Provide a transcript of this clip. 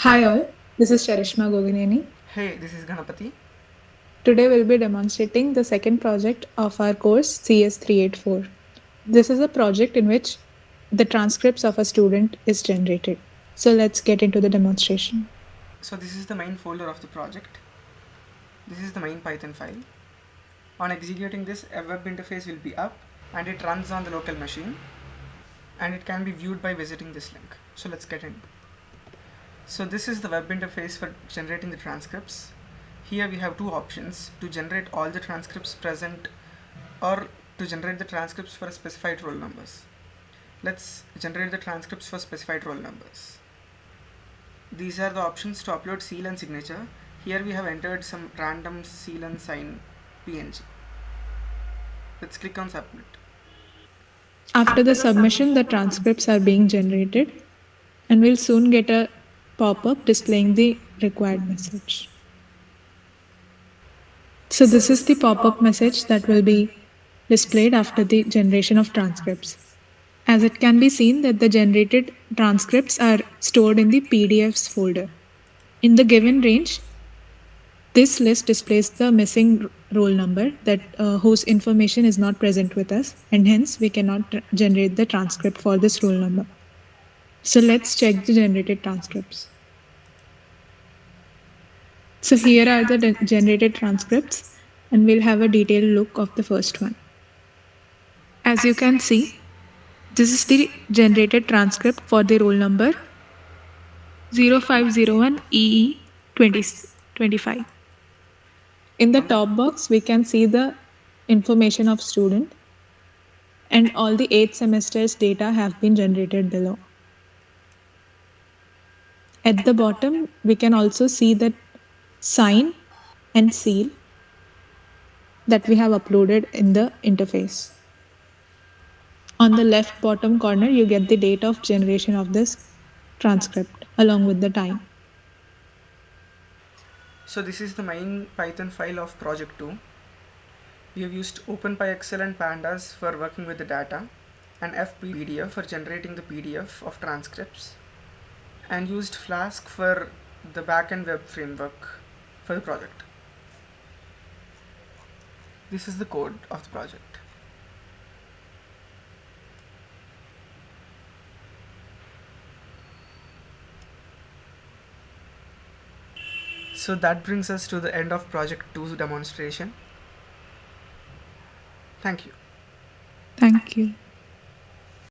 Hi all, this is Charishma Gogineni. Hey, this is Ganapati. Today we'll be demonstrating the second project of our course CS384. This is a project in which the transcripts of a student is generated. So let's get into the demonstration. So this is the main folder of the project. This is the main Python file. On executing this, a web interface will be up and it runs on the local machine and it can be viewed by visiting this link. So let's get in. So this is the web interface for generating the transcripts. Here we have two options: to generate all the transcripts present or to generate the transcripts for specified roll numbers. Let's generate the transcripts for specified roll numbers. These are the options to upload seal and signature. Here we have entered some random seal and sign PNG. Let's click on submit. After the submission, the transcripts are being generated and we'll soon get a pop-up displaying the required message. So this is the pop-up message that will be displayed after the generation of transcripts. As it can be seen that the generated transcripts are stored in the PDFs folder. In the given range, this list displays the missing roll number that whose information is not present with us, and hence we cannot generate the transcript for this roll number. So let's check the generated transcripts. So here are the generated transcripts, and we'll have a detailed look of the first one. As you can see, this is the generated transcript for the roll number 0501 EE 2025. In the top box, we can see the information of student and all the 8 semesters data have been generated below. At the bottom, we can also see the sign and seal that we have uploaded in the interface. On the left bottom corner, you get the date of generation of this transcript along with the time. So this is the main Python file of project 2. We have used OpenPyXL and Pandas for working with the data, and FPDF for generating the PDF of transcripts, and used Flask for the backend web framework for the project. This is the code of the project. So that brings us to the end of project 2's demonstration. Thank you. Thank you.